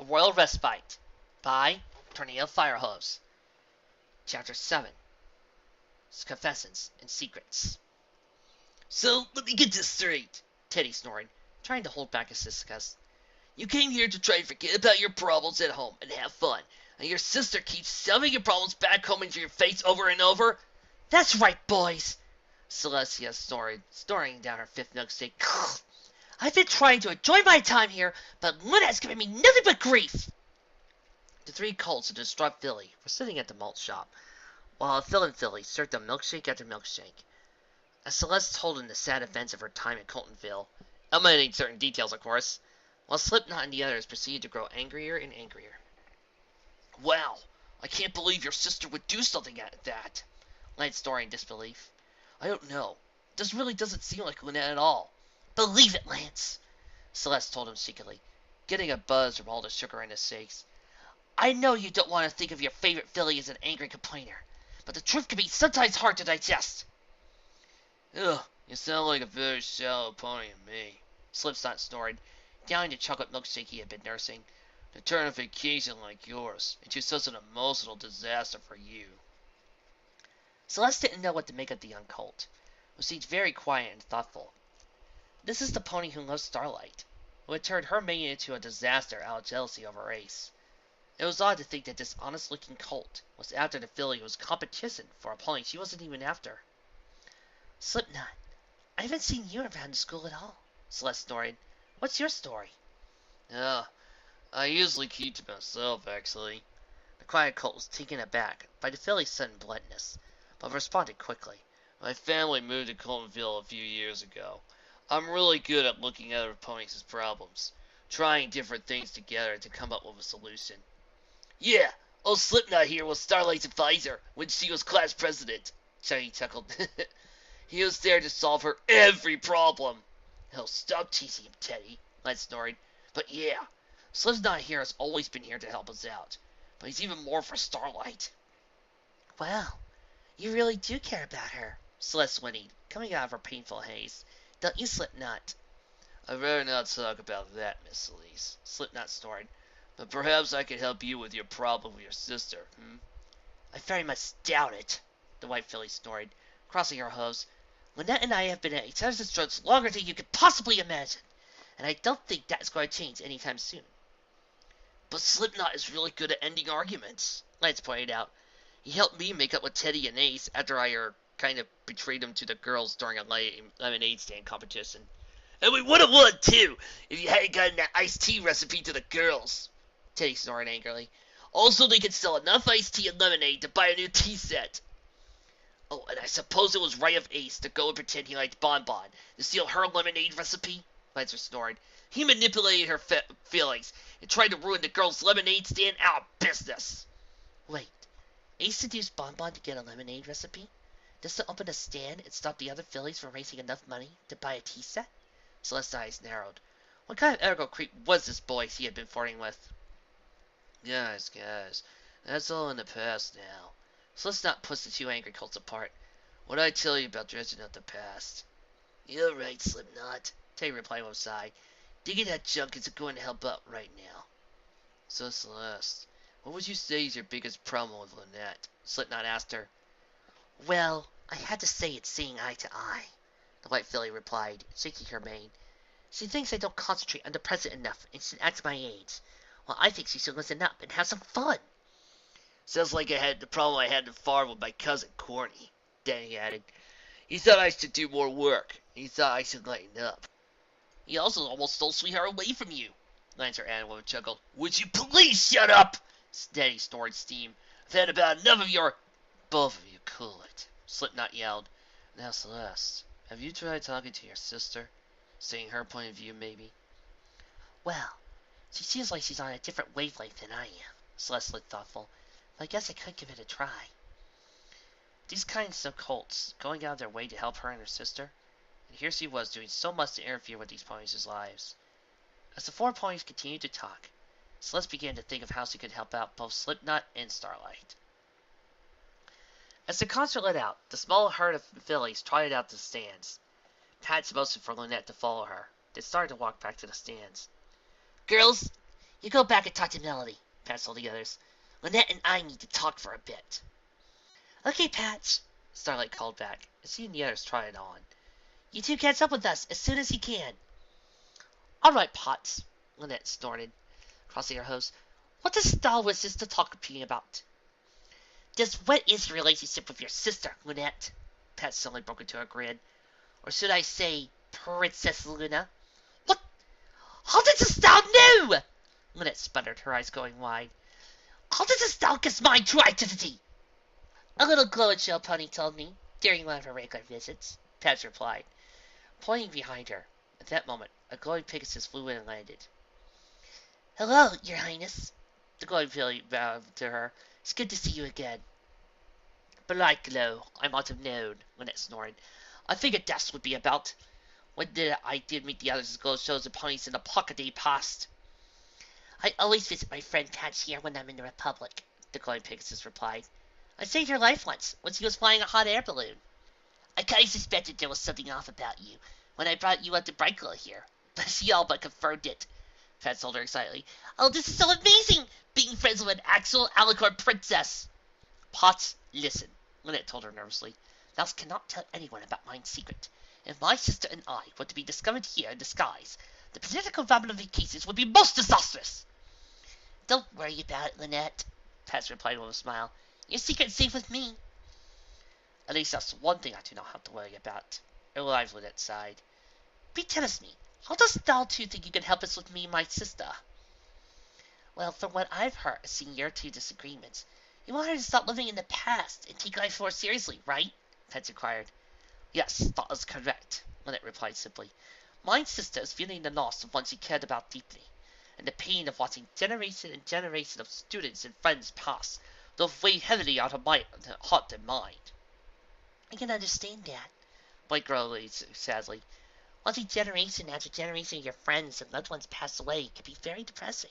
A Royal Respite by Tornado Firehooves. Chapter 7 Confessions and Secrets. So, let me get this straight, Teddy snored, trying to hold back his disgust. You came here to try and forget about your problems at home and have fun, and your sister keeps shoving your problems back home into your face over and over? That's right, boys, Celestia snored, snoring down her fifth milkshake. I've been trying to enjoy my time here, but Luna has given me nothing but grief. The three colts of distraught Philly were sitting at the malt shop, while a villain Philly served them milkshake after milkshake. As Celeste told him the sad events of her time in Coltonville, omitting certain details, of course, while Slipknot and the others proceeded to grow angrier and angrier. Wow, I can't believe your sister would do something like that, Lance snored in disbelief. I don't know. This really doesn't seem like Lynette at all. Believe it, Lance, Celeste told him secretly, getting a buzz from all the sugar in his shakes. I know you don't want to think of your favorite filly as an angry complainer, but the truth can be sometimes hard to digest. Ugh, you sound like a very shallow pony to me, Slipknot snored, downing the chocolate milkshake he had been nursing. To turn a vacation like yours into such an emotional disaster for you. Celeste didn't know what to make of the young colt, who seemed very quiet and thoughtful. This is the pony who loves Starlight, who had turned her mania into a disaster out of jealousy over Ace. It was odd to think that this honest-looking colt was after the filly who was competition for a pony she wasn't even after. Slipknot, I haven't seen you around the school at all, Celeste snored. What's your story? I usually keep to myself, actually. The quiet colt was taken aback by the filly's sudden bluntness, but responded quickly. My family moved to Coltonville a few years ago. I'm really good at looking at other ponies' problems, trying different things together to come up with a solution. Yeah, old Slipknot here was Starlight's advisor when she was class president, Shiny chuckled. He was there to solve her every problem. Oh, stop teasing him, Teddy, Lance snored. But yeah, Slipknot here has always been here to help us out, but he's even more for Starlight. Well, you really do care about her, Celeste whinnied, coming out of her painful haze. Don't you, Slipknot? I'd rather not talk about that, Miss Elise, Slipknot snored. But perhaps I could help you with your problem with your sister, I very much doubt it, the white filly snored, crossing her hooves. Lynette and I have been at each other's throats longer than you could possibly imagine, and I don't think that's going to change anytime soon. But Slipknot is really good at ending arguments, Lance pointed out. He helped me make up with Teddy and Ace after I kind of betrayed him to the girls during a lemonade stand competition. And we would have won, too, if you hadn't gotten that iced tea recipe to the girls, Teddy snored angrily. Also, they could sell enough iced tea and lemonade to buy a new tea set. Oh, and I suppose it was right of Ace to go and pretend he liked Bon Bon to steal her lemonade recipe, Lancer snored. He manipulated her feelings and tried to ruin the girl's lemonade stand out of business. Wait, Ace seduced Bon Bon to get a lemonade recipe? Just to open a stand and stop the other fillies from raising enough money to buy a tea set? Celeste's eyes narrowed. What kind of ego creep was this boy he had been flirting with? Guys, that's all in the past now. So let's not push the two angry colts apart. What I tell you about dredging up the past? You're right, Slipknot, Teddy replied with a sigh. Digging that junk isn't going to help out right now. So, Celeste, what would you say is your biggest problem with Lynette? Slipknot asked her. Well, I had to say it's seeing eye to eye, the white filly replied, shaking her mane. She thinks I don't concentrate on the present enough and should act my age. Well, I think she should listen up and have some fun. Sounds like I had the problem I had in the farm with my cousin Corny, Danny added. He thought I should do more work. He thought I should lighten up. He also almost stole Sweetheart away from you, Lancer added with a chuckle. Would you please shut up? Steady snored Steam. I've had about enough of your... Both of you, cool it, Slipknot yelled. Now, Celeste, have you tried talking to your sister? Seeing her point of view, maybe? Well, she seems like she's on a different wavelength than I am, Celeste looked thoughtful. But I guess I could give it a try. These kinds of colts, going out of their way to help her and her sister, and here she was doing so much to interfere with these ponies' lives. As the four ponies continued to talk, Celeste began to think of how she could help out both Slipknot and Starlight. As the concert let out, the small herd of fillies trotted out to the stands. Pat motioned for Lynette to follow her. They started to walk back to the stands. Girls, You go back and talk to Melody, Pat told the others. Lynette and I need to talk for a bit. Okay, Pat, Starlight called back, and seeing the others try it on. You two catch up with us as soon as you can. All right, Potts, Lynette snorted, crossing her hose. What does Star wish us to talk to you about? Just what is your relationship with your sister, Lynette? Pat suddenly broke into a grin. Or should I say, Princess Luna? What? How did this Star know? Lynette sputtered, her eyes going wide. How did this Star guess my true identity? A little glow and show pony told me, during one of her regular visits, Pat replied, pointing behind her. At that moment, a glowing Pegasus flew in and landed. Hello, Your Highness. The glowing Philly bowed to her. It's good to see you again. Bright glow, I might have known, Lynette snored. I figured that's would be about. When I did meet the others as glow shows and ponies in the pocket day past. I always visit my friend Pat here when I'm in the Republic, the glowing Pegasus replied. I saved her life once, when she was flying a hot air balloon. I kinda suspected there was something off about you, when I brought you up to Bright Glow here. But she all but confirmed it. Pat told her excitedly. Oh, this is so amazing! Being friends with an actual Alicorn princess! Potts, listen, Lynette told her nervously. Thou cannot tell anyone about my secret. If my sister and I were to be discovered here in disguise, the political ramifications would be most disastrous. Don't worry about it, Lynette, Pat replied with a smile. Your secret's safe with me. At least that's one thing I do not have to worry about. Arrived Lynette sighed. Be tell us me, how does thou two think you can help us with me and my sister? Well, from what I've heard, seeing your two disagreements, you want her to stop living in the past and take life more seriously, right? Pat inquired. Yes, that is correct, Lynette replied simply. My sister is feeling the loss of one she cared about deeply, and the pain of watching generation and generation of students and friends pass, though weigh heavily on her heart and mind. I can understand that, White Girl sadly. Watching generation after generation of your friends and loved ones pass away can be very depressing.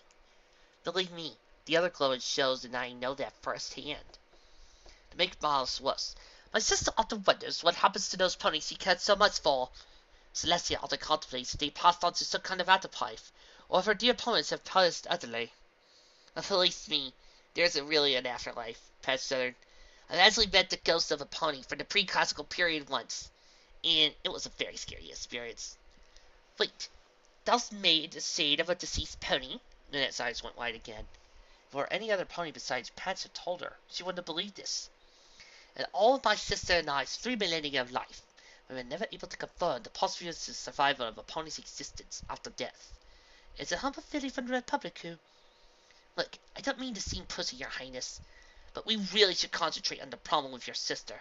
Believe me, the other glowing shows and I know that firsthand. To make matters worse, my sister often wonders what happens to those ponies she cared so much for. Celestia often contemplates if they passed on to some kind of afterlife, or if her dear ponies have perished utterly. But believe me, there isn't really an afterlife, Pat stuttered. I've actually met the ghost of a pony from the pre-classical period once, and it was a very scary experience. Wait, thou's made a shade of a deceased pony? Lynette's eyes went wide again. If it were any other pony besides Pat's had told her, she wouldn't have believed this. In all of my sister and I's 3 millennia of life, we were never able to confirm the possibility of the survival of a pony's existence after death. It's a humble feeling from the Republic who... Look, I don't mean to seem pushy, Your Highness, but we really should concentrate on the problem with your sister.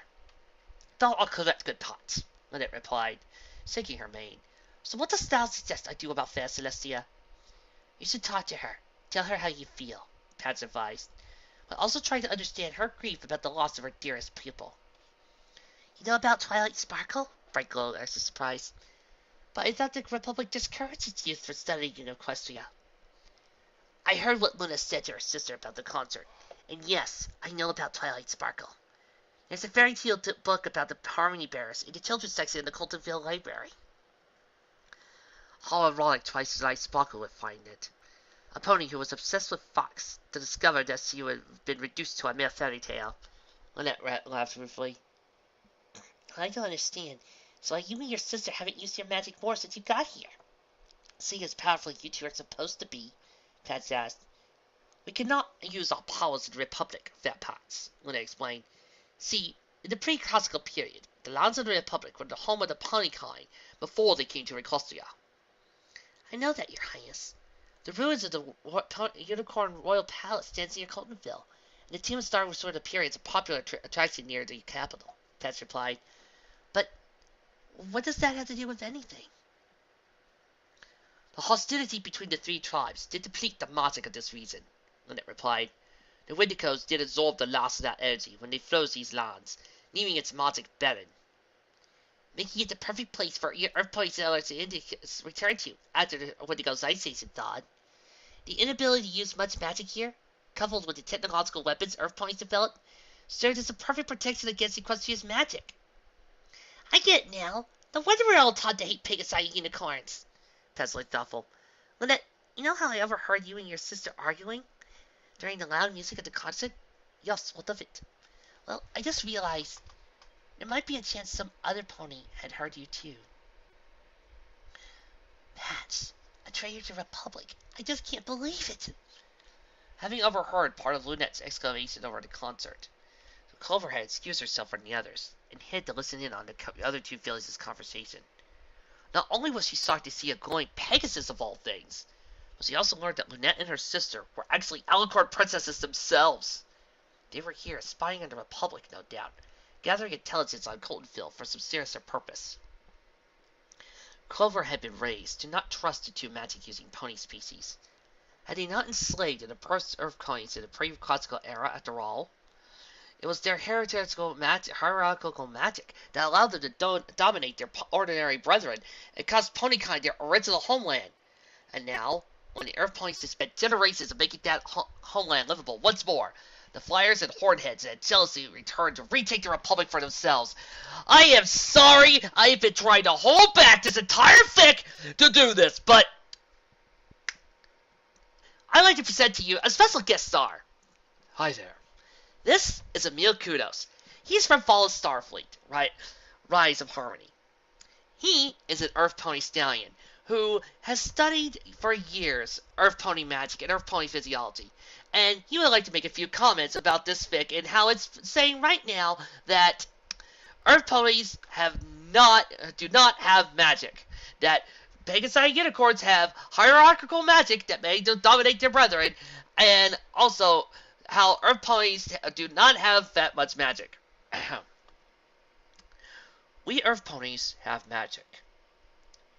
Thou art correct, good Pot, Lynette replied, shaking her mane. So what dost thou suggest I do about fair Celestia? You should talk to her. Tell her how you feel, Pat advised, but also try to understand her grief about the loss of her dearest pupil. You know about Twilight Sparkle? Bright Glow asked in surprise. But I thought the Republic discouraged its youth from studying in Equestria. I heard what Luna said to her sister about the concert, and yes, I know about Twilight Sparkle. There's a fairy tale book about the Harmony Bearers in the children's section in the Coltonville library. How ironic Twilight Sparkle would find it. A pony who was obsessed with Fox to discover that she had been reduced to a mere fairy tale. Lynette laughed ruefully. I don't understand. So you and your sister haven't used your magic more since you got here. Seeing as powerful you two are supposed to be, Pat asked. We cannot use our powers in the Republic, Fat Pats, Lynette explained. See, in the pre-classical period, the lands of the Republic were the home of the pony kind before they came to Equestria. I know that, Your Highness. The ruins of the Unicorn Royal Palace stands near Coltonville, and the Team Star Resort appears a popular attraction near the capital, Pat replied. But what does that have to do with anything? The hostility between the 3 tribes did deplete the magic of this reason, Lynette replied. The Wendigos did absorb the last of that energy when they froze these lands, leaving its magic barren, making it the perfect place for Earth settlers to return to after the Wendigo's ice age had thawed. The inability to use much magic here, coupled with the technological weapons Earth ponies developed, served as a perfect protection against Equestria's magic. I get it now. No wonder we're all taught to hate Pegasi unicorns. Pat looked thoughtful. Lynette, You know how I overheard you and your sister arguing during the loud music at the concert? Yes, what of it? Well, I just realized there might be a chance some other pony had heard you too. That's a traitor to the Republic. I just can't believe it. Having overheard part of Lunette's exclamation over the concert, Clover had excused herself from the others and hid to listen in on the other two fillies' conversation. Not only was she shocked to see a glowing Pegasus of all things, but she also learned that Lunette and her sister were actually Alicorn princesses themselves. They were here spying on the Republic, no doubt, gathering intelligence on Coltonville for some sinister purpose. Clover had been raised to not trust the two magic-using pony species. Had they not enslaved the first Earth colonies in the pre-classical era, after all? It was their hierarchical magic that allowed them to dominate their ordinary brethren and caused ponykind their original homeland. And now, when the Earth ponies had spent generations of making that homeland livable once more, the Flyers and Hornheads and Celestia returned to retake the Republic for themselves. I am sorry I have been trying to hold back this entire fic to do this, but I'd like to present to you a special guest star. Hi there. This is Emil Kudos. He's from Fall of Starfleet, right? Rise of Harmony. He is an Earth Pony Stallion who has studied for years Earth Pony magic and Earth Pony physiology. And he would like to make a few comments about this fic and how it's saying right now that Earth Ponies do not have magic. That Pegasi unicorns have hierarchical magic that may dominate their brethren, and also how Earth Ponies do not have that much magic. We Earth Ponies have magic.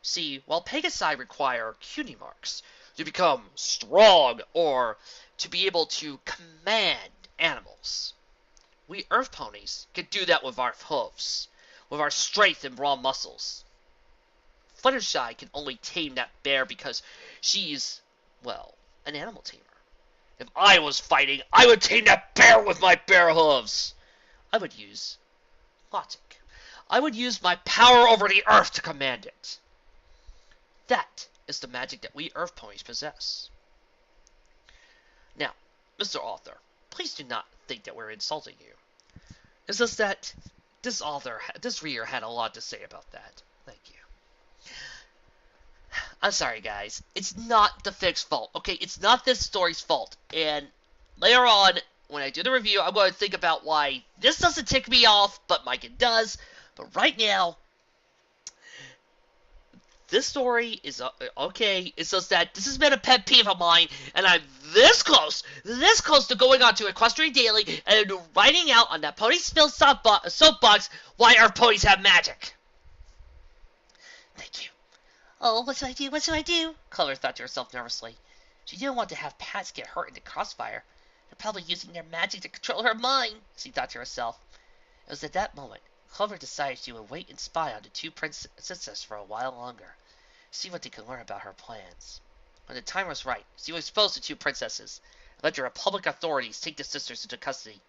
See, while Pegasi require cutie marks to become strong or to be able to command animals, we Earth Ponies can do that with our hooves, with our strength and raw muscles. Fluttershy can only tame that bear because she's, well, an animal tamer. If I was fighting, I would tame that bear with my bare hooves. I would use logic. I would use my power over the earth to command it. That is the magic that we Earth Ponies possess. Now, Mr. Author, please do not think that we're insulting you. It's just that this reader had a lot to say about that. Thank you. I'm sorry, guys. It's not the fic's fault, okay? It's not this story's fault. And later on, when I do the review, I'm going to think about why this doesn't tick me off, but Mike it does. But right now, this story is okay. It's just that this has been a pet peeve of mine, and I'm this close to going on to Equestrian Daily and writing out on that Pony Spill soapbox why our ponies have magic. Thank you. Oh, what should I do? What should I do? Clover thought to herself nervously. She didn't want to have Pats get hurt in the crossfire. They're probably using their magic to control her mind, she thought to herself. It was at that moment Clover decided she would wait and spy on the two princesses for a while longer, see what they could learn about her plans. When the time was right, she would expose the two princesses and let the Republic authorities take the sisters into custody.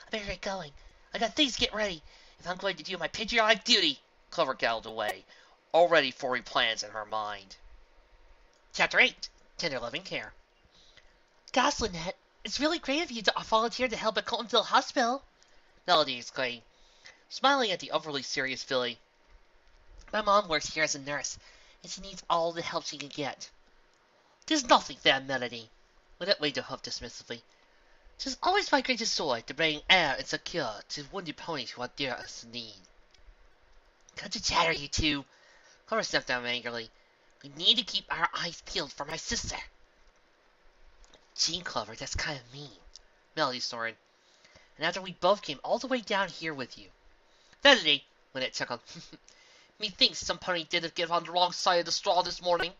I better get going. I got things to get ready if I'm going to do my patriotic duty. Clover galloped away, already forming plans in her mind. Chapter 8. Tender Loving Care. Gosh, Lynette, it's really great of you to volunteer to help at Coltonville Hospital, Melody exclaimed, smiling at the overly serious filly. My mom works here as a nurse, and she needs all the help she can get. There's nothing there, Melody. Lynette waved her hoof dismissively. Tis always my greatest joy to bring air and secure to wounded ponies who are dearest in need. Cut to chatter, you two. Clover snapped down angrily. We need to keep our eyes peeled for my sister. Gee, Clover, that's kind of mean, Melody snorted. And after we both came all the way down here with you. Melody, Lynette chuckled. Methinks some pony did get on the wrong side of the straw this morning.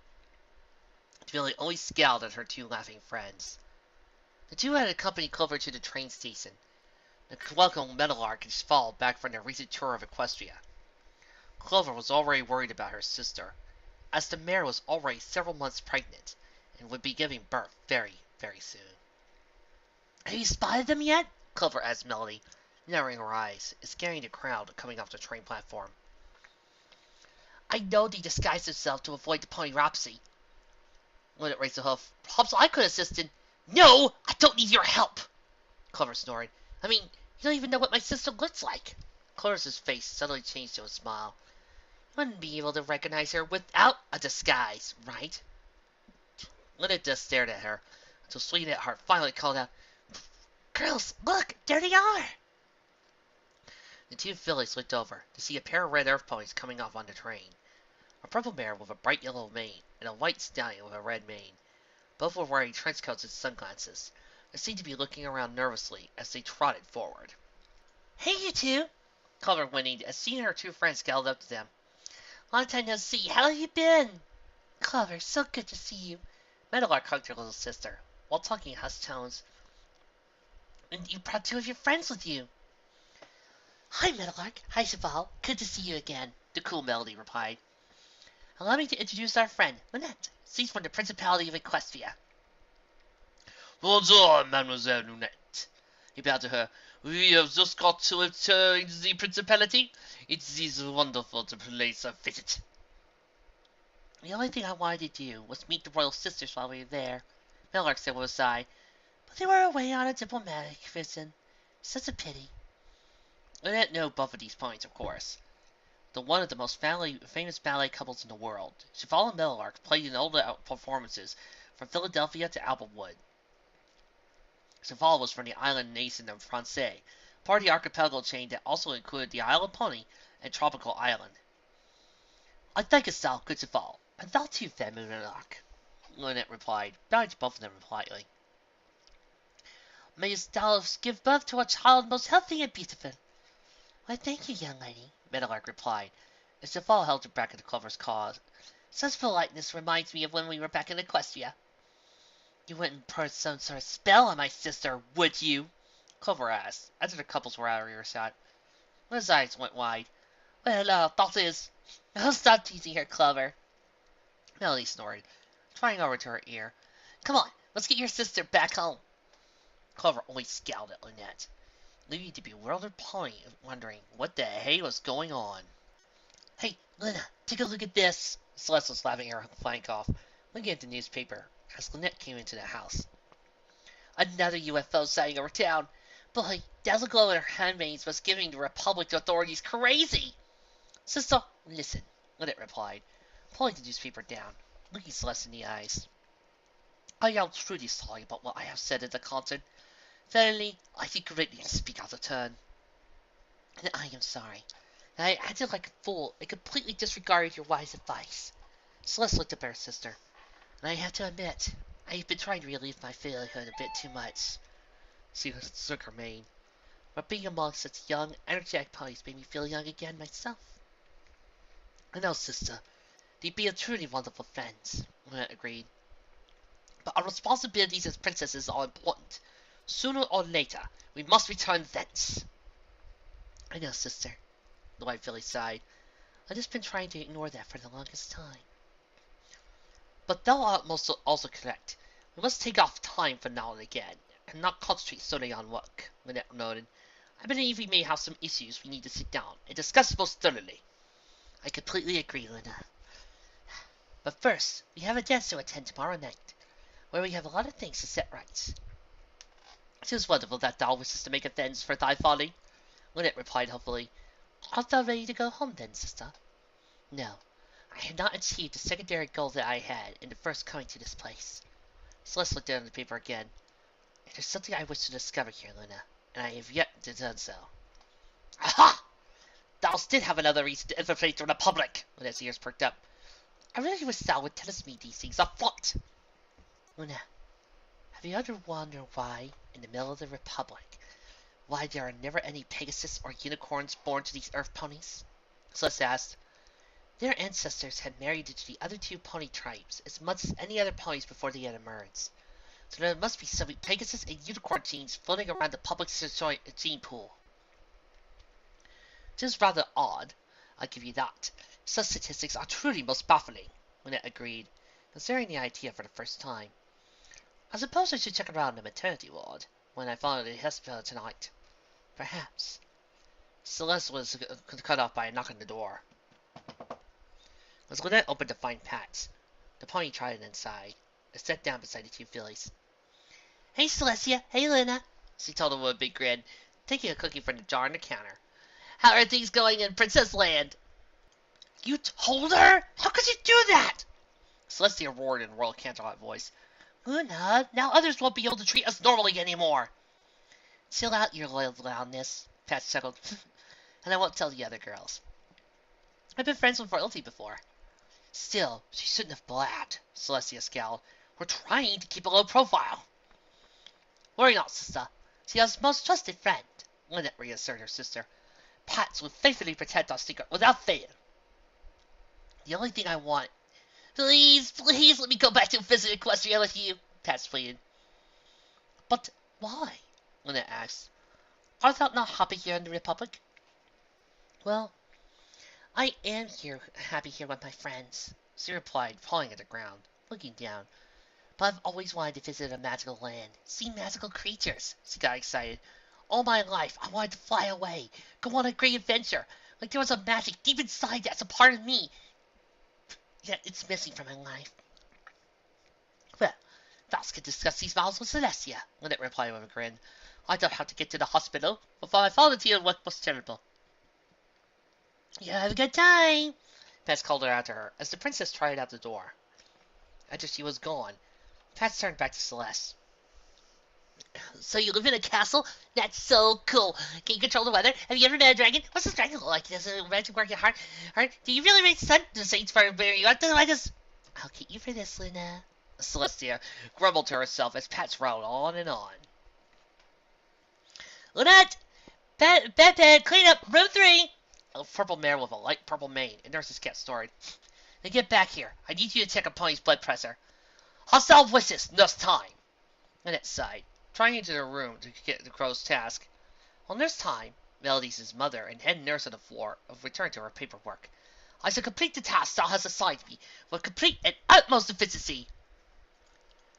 Billy only scowled at her two laughing friends. The two had accompanied Clover to the train station. The welcome Meadowlark had followed back from their recent tour of Equestria. Clover was already worried about her sister, as the mare was already several months pregnant and would be giving birth very, very soon. Have you spotted them yet? Clover asked Melody, narrowing her eyes and scaring the crowd coming off the train platform. I know they disguised themselves to avoid the pony Ropsy. Lynette raised a hoof. Perhaps I could assist in... No! I don't need your help! Clover snored. I mean, you don't even know what my sister looks like. Clover's face suddenly changed to a smile. You wouldn't be able to recognize her without a disguise, right? Lynette just stared at her, until Sweetheart Heart finally called out, Girls, look! There they are! The two fillies looked over to see a pair of red earth ponies coming off on the train. A purple mare with a bright yellow mane, and a white stallion with a red mane. Both were wearing trench coats and sunglasses. They seemed to be looking around nervously as they trotted forward. Hey, you two! Clover whinnied as she and her two friends galloped up to them. Long time no see. How have you been? Clover, so good to see you. Meadowlark hugged her little sister, while talking in hushed tones. And you brought two of your friends with you. Hi, Meadowlark. Hi, Cheval. Good to see you again, the cool Melody replied. Allow me to introduce our friend, Lynette. She's from the Principality of Equestria. Bonjour, Mademoiselle Lynette. He bowed to her. We have just got to return to the Principality. It is wonderful to place a visit. The only thing I wanted to do was meet the royal sisters while we were there, Meadowlark said with a sigh. But they were away on a diplomatic visit. Such a pity. Lynette knew both of these points, of course. One of the most famous ballet couples in the world. Cheval and Meadowlark played in older performances from Philadelphia to Applewood. Cheval was from the island nation of Francais, part of the archipelago chain that also included the Isle of Pony and Tropical Island. I think it's so, good Cheval, and thou too, fair Meadowlark, Lynette replied, bowing to both of them politely. May thou give birth to a child most healthy and beautiful. Why, thank you, young lady, Meadowlark replied, as Cheval held her back into Clover's cause. Such politeness reminds me of when we were back in Equestria. You wouldn't put some sort of spell on my sister, would you? Clover asked, after the couples were out of earshot. His eyes went wide. Well, thought is... I'll stop teasing her, Clover. Melody snorted, trying over to her ear. Come on, let's get your sister back home. Clover only scowled at Lynette, leaving the bewildered pony wondering what the hey was going on. Hey, Lynette, take a look at this. Celeste was laughing her flank off, looking at the newspaper as Lynette came into the house. Another UFO sighting over town. Boy, Dazzleglow and her handmaids was giving the Republic authorities crazy. Sister, listen, Lynette replied, pulling the newspaper down, looking Celeste in the eyes. I am truly sorry about what I have said at the concert. Verily, I did greatly speak out of turn. And I am sorry. I acted like a fool and completely disregarded your wise advice. Celeste looked up at her sister. And I have to admit, I have been trying to relieve my fairyhood a bit too much. She shook her mane. But being among such young, energetic ponies made me feel young again myself. I know, sister, they'd be a truly wonderful friends, Lynette agreed. But our responsibilities as princesses are important. Sooner or later, we must return thence. I know, sister, the white filly sighed. I've just been trying to ignore that for the longest time. But thou art also correct. We must take off time for now and again, and not concentrate solely on work, Lynette noted. I believe we may have some issues we need to sit down and discuss most thoroughly. I completely agree, Lynette. But first, we have a dance to attend tomorrow night, where we have a lot of things to set right. It is wonderful that thou wishes to make amends for thy folly, Lynette replied hopefully. Art thou ready to go home then, sister? No, I had not achieved the secondary goal that I had in the first coming to this place. Celeste looked down at the paper again. There's something I wish to discover here, Luna, and I have yet to do so. Aha! Thou did have another reason to infiltrate the Republic, Lunette's ears perked up. I really wish thou would tell us me these things up front. Luna, have you ever wondered why, in the middle of the Republic, why there are never any Pegasus or unicorns born to these Earth ponies? Celeste asked. Their ancestors had married into the other two pony tribes as much as any other ponies before they had emerged. So there must be some Pegasus and unicorn genes floating around the public gene pool. It is rather odd, I'll give you that. Such statistics are truly most baffling, Lynette agreed, considering the idea for the first time. I suppose I should check around the maternity ward when I follow the hospital tonight. Perhaps. Celeste was cut off by a knock on the door. As Lynette opened to find Pat, the pony trotted inside. and sat down beside the two fillies. Hey, Celestia. Hey, Luna, she told them with a big grin, taking a cookie from the jar on the counter. How are things going in Princess Land? You told her? How could you do that? Celestia roared in a Royal Canterlot voice. Luna, now others won't be able to treat us normally anymore. Chill out, your loyal loudness, Pat chuckled. And I won't tell the other girls. I've been friends with royalty before. Still, she shouldn't have blabbed, Celestia scowled. We're trying to keep a low profile. Worry not, sister. She has most trusted friend, Lynette reassured her sister. Pats will faithfully protect our secret without fail. The only thing I want... Please let me go back to visit Equestria with you, Pats pleaded. But why? Lynette asked. Art thou not happy here in the Republic? Well, I am happy here with my friends, she replied, falling at the ground, looking down. But I've always wanted to visit a magical land, see magical creatures, she got excited. All my life, I wanted to fly away, go on a great adventure, like there was a magic deep inside that's a part of me. Yet it's missing from my life. Well, thou could discuss these matters with Celestia, Lynette replied with a grin. I don't have to get to the hospital before I volunteer what was terrible. You have a good time, Pats called her out to her as the princess tried out the door. After she was gone, Pats turned back to Celeste. So you live in a castle? That's so cool. Can you control the weather? Have you ever met a dragon? What's this dragon look like? Does it magic work your heart? Do you really raise the sun? Does Saints fire bury you out? I'll keep you for this, Luna. Celestia grumbled to herself as Pats rattled on and on. Lynette! Bed, clean up, room 3! A purple mare with a light purple mane, a nurse's cat snored. Now get back here. I need you to check a pony's blood pressure. Hostile voices, nurse time. Lynette sighed, trying into the room to get the crow's task. While nurse time, Melody's mother and head nurse on the floor, returned to her paperwork. I shall complete the task thou hast assigned me, with complete and utmost efficiency.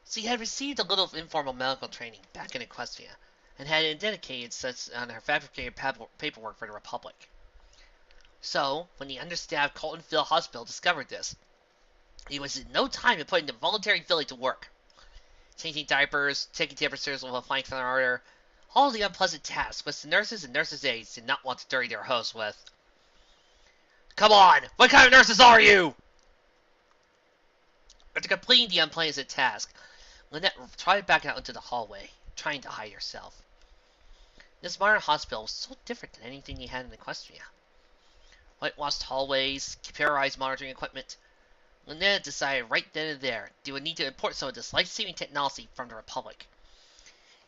She had received a little informal medical training back in Equestria, and had dedicated such on her fabricated paperwork for the Republic. So, when the understaffed Coltonville Hospital discovered this, he was in no time in putting the voluntary filly to work. Changing diapers, taking temperatures with a flying thermometer, all the unpleasant tasks which the nurses and nurses' aides did not want to dirty their hosts with. Come on! What kind of nurses are you? After completing the unpleasant task, Lynette trotted back out into the hallway, trying to hide herself. This modern hospital was so different than anything they had in Equestria. Whitewashed hallways, computerized monitoring equipment. Lynette decided right then and there they would need to import some of this life-saving technology from the Republic.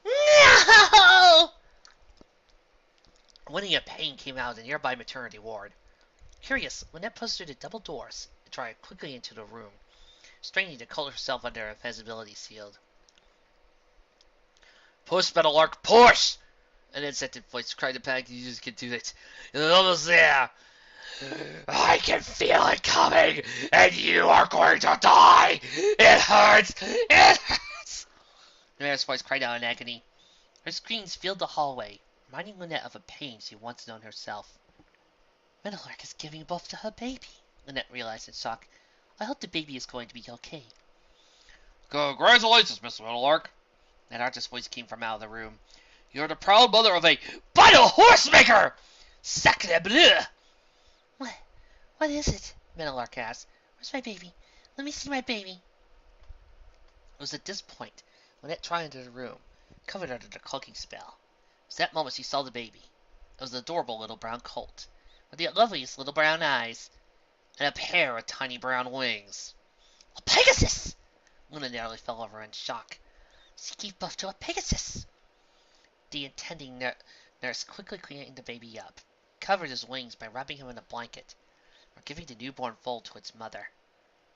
No! Whinnying of pain came out of the nearby maternity ward. Curious, Lynette pushed through the double doors and tried quickly into the room, straining to cover herself under a invisibility shield. Push, Meadowlark, push! An insected voice cried in panic. You just can't do it. It's almost there. I can feel it coming, and you are going to die! It hurts! It hurts! The mayor's voice cried out in agony. Her screams filled the hallway, reminding Lynette of a pain she once known herself. Meadowlark is giving birth to her baby, Lynette realized in shock. I hope the baby is going to be okay. Congratulations, Mr. Meadowlark. That artist's voice came from out of the room. You're the proud mother of a vital horsemaker! Sacre bleu! What is it? Meadowlark asked. Where's my baby? Let me see my baby. It was at this point, Lynette tried into the room, covered under the cloaking spell. It was that moment she saw the baby. It was an adorable little brown colt, with the loveliest little brown eyes, and a pair of tiny brown wings. A Pegasus! Luna nearly fell over in shock. She gave birth to a Pegasus! The attending nurse quickly cleaned the baby up, covered his wings by wrapping him in a blanket, or giving the newborn foal to its mother.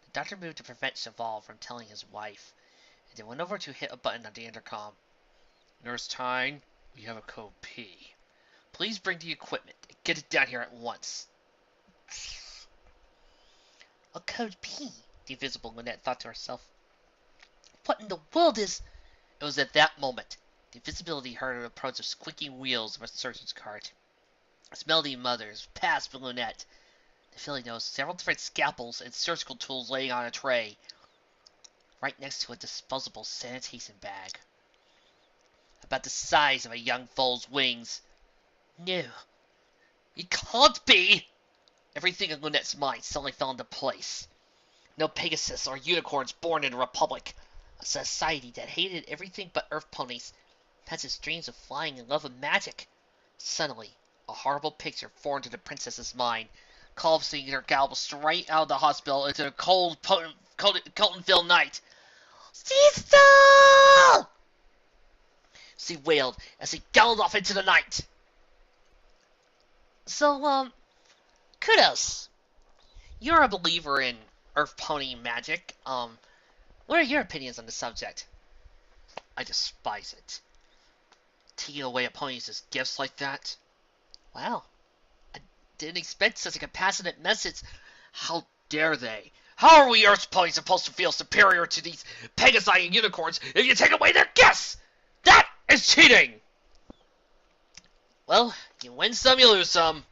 The doctor moved to prevent Cheval from telling his wife, and then went over to hit a button on the intercom. Nurse Tyne, we have a code P. Please bring the equipment and get it down here at once. A code P, the invisible Lynette thought to herself. What in the world is... It was at that moment the invisibility heard an approach of squeaking wheels of a surgeon's cart. As Melody Mothers passed Lynette, the filly noticed several different scalpels and surgical tools laying on a tray. right next to a disposable sanitation bag. About the size of a young foal's wings. No, it can't be! Everything in Lynette's mind suddenly fell into place. No Pegasus or unicorns born in a republic. A society that hated everything but earth ponies. Had its dreams of flying and love of magic. Suddenly, a horrible picture formed in the princess's mind. Collapsing her gallop straight out of the hospital into the cold Coltonville night. Cecil! She wailed as he galloped off into the night. So, kudos. You're a believer in Earth Pony magic. What are your opinions on the subject? I despise it. Taking away a ponies as gifts like that? Wow. I didn't expect such a compassionate message. How dare they? How are we Earth ponies supposed to feel superior to these Pegasi and unicorns if you take away their gifts? That is cheating! Well, you win some, you lose some.